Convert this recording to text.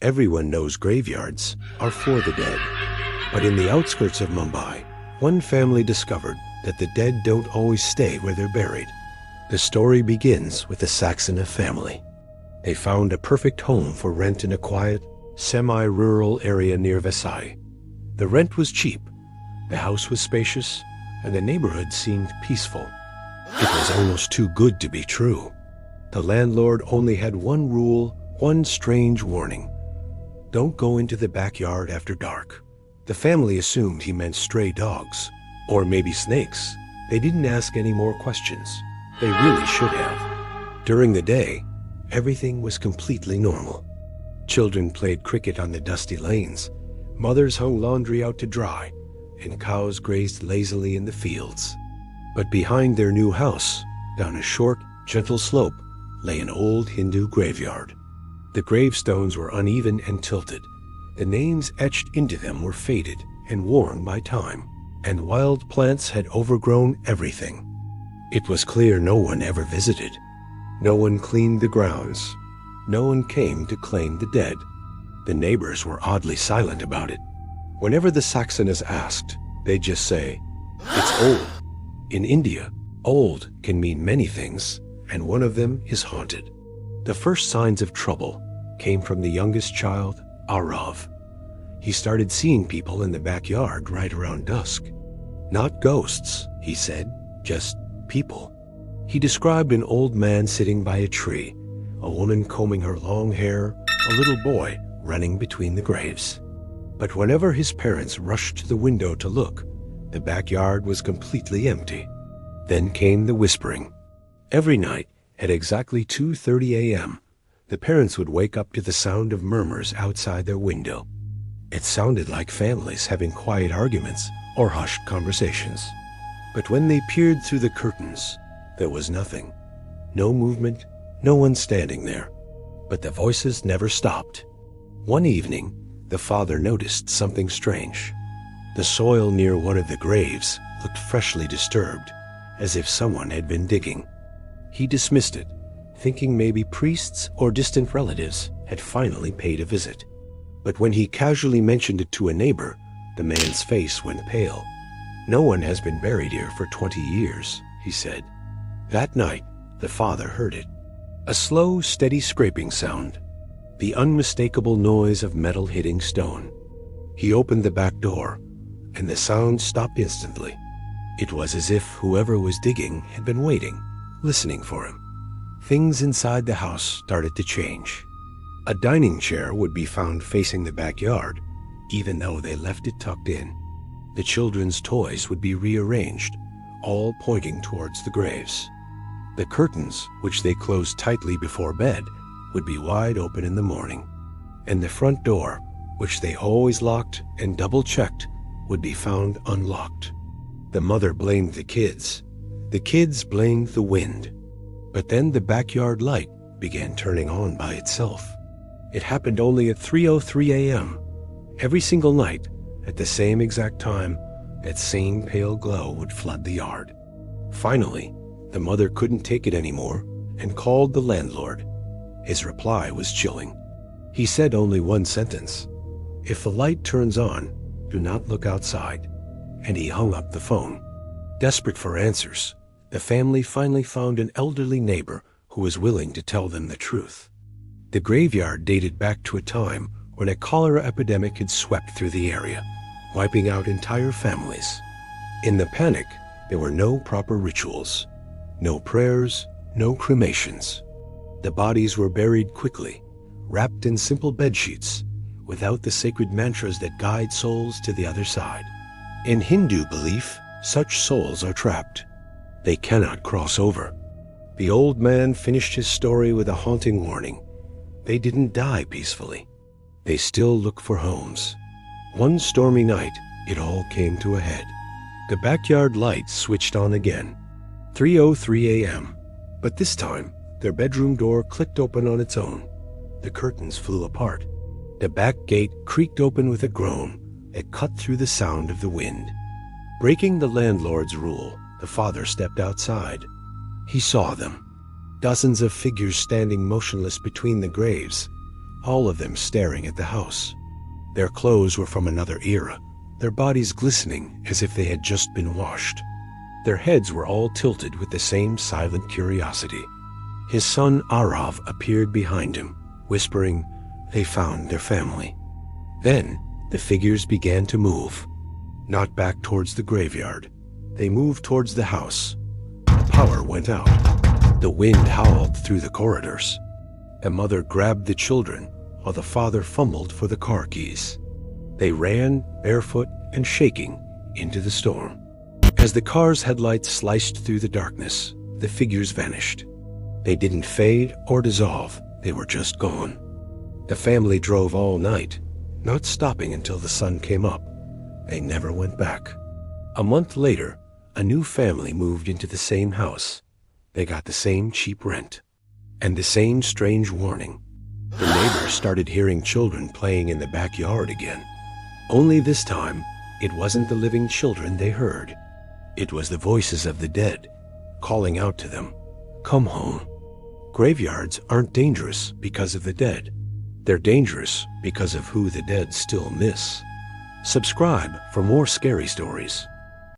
Everyone knows graveyards are for the dead. But in the outskirts of Mumbai, one family discovered that the dead don't always stay where they're buried. The story begins with the Saxena family. They found a perfect home for rent in a quiet, semi-rural area near Versailles. The rent was cheap, the house was spacious, and the neighborhood seemed peaceful. It was almost too good to be true. The landlord only had one rule, one strange warning. Don't go into the backyard after dark. The family assumed he meant stray dogs, or maybe snakes. They didn't ask any more questions. They really should have. During the day, everything was completely normal. Children played cricket on the dusty lanes, mothers hung laundry out to dry, and cows grazed lazily in the fields. But behind their new house, down a short, gentle slope, lay an old Hindu graveyard. The gravestones were uneven and tilted. The names etched into them were faded and worn by time, and wild plants had overgrown everything. It was clear no one ever visited. No one cleaned the grounds. No one came to claim the dead. The neighbors were oddly silent about it. Whenever the Saxenas asked, they'd just say, "It's old." In India, old can mean many things, and one of them is haunted. The first signs of trouble came from the youngest child, Arav. He started seeing people in the backyard right around dusk. Not ghosts, he said, just people. He described an old man sitting by a tree, a woman combing her long hair, a little boy running between the graves. But whenever his parents rushed to the window to look, the backyard was completely empty. Then came the whispering. Every night, at exactly 2:30 a.m., the parents would wake up to the sound of murmurs outside their window. It sounded like families having quiet arguments or hushed conversations. But when they peered through the curtains, there was nothing. No movement, no one standing there. But the voices never stopped. One evening, the father noticed something strange. The soil near one of the graves looked freshly disturbed, as if someone had been digging. He dismissed it, thinking maybe priests or distant relatives had finally paid a visit. But when he casually mentioned it to a neighbor, the man's face went pale. "No one has been buried here for 20 years, he said. That night, the father heard it. A slow, steady scraping sound. The unmistakable noise of metal hitting stone. He opened the back door, and the sound stopped instantly. It was as if whoever was digging had been waiting, listening for him. Things inside the house started to change. A dining chair would be found facing the backyard, even though they left it tucked in. The children's toys would be rearranged, all pointing towards the graves. The curtains, which they closed tightly before bed, would be wide open in the morning. And the front door, which they always locked and double-checked, would be found unlocked. The mother blamed the kids. The kids blamed the wind. But then the backyard light began turning on by itself. It happened only at 3:03 a.m. Every single night, at the same exact time, that same pale glow would flood the yard. Finally, the mother couldn't take it anymore and called the landlord. His reply was chilling. He said only one sentence: "If the light turns on, do not look outside," and he hung up the phone. Desperate for answers, the family finally found an elderly neighbor who was willing to tell them the truth. The graveyard dated back to a time when a cholera epidemic had swept through the area, wiping out entire families. In the panic, there were no proper rituals, no prayers, no cremations. The bodies were buried quickly, wrapped in simple bedsheets, without the sacred mantras that guide souls to the other side. In Hindu belief, such souls are trapped. They cannot cross over. The old man finished his story with a haunting warning. They didn't die peacefully. They still look for homes. One stormy night, it all came to a head. The backyard lights switched on again. 3:03 a.m. But this time, their bedroom door clicked open on its own. The curtains flew apart. The back gate creaked open with a groan that cut through the sound of the wind. Breaking the landlord's rule, the father stepped outside. He saw them. Dozens of figures standing motionless between the graves, all of them staring at the house. Their clothes were from another era, their bodies glistening as if they had just been washed. Their heads were all tilted with the same silent curiosity. His son Arav appeared behind him, whispering, "They found their family." Then the figures began to move. Not back towards the graveyard. They moved towards the house. The power went out. The wind howled through the corridors. A mother grabbed the children while the father fumbled for the car keys. They ran, barefoot and shaking, into the storm. As the car's headlights sliced through the darkness, the figures vanished. They didn't fade or dissolve, they were just gone. The family drove all night, not stopping until the sun came up. They never went back. A month later, a new family moved into the same house. They got the same cheap rent and the same strange warning. The neighbors started hearing children playing in the backyard again. Only this time, it wasn't the living children they heard. It was the voices of the dead, calling out to them, "Come home." Graveyards aren't dangerous because of the dead. They're dangerous because of who the dead still miss. Subscribe for more scary stories.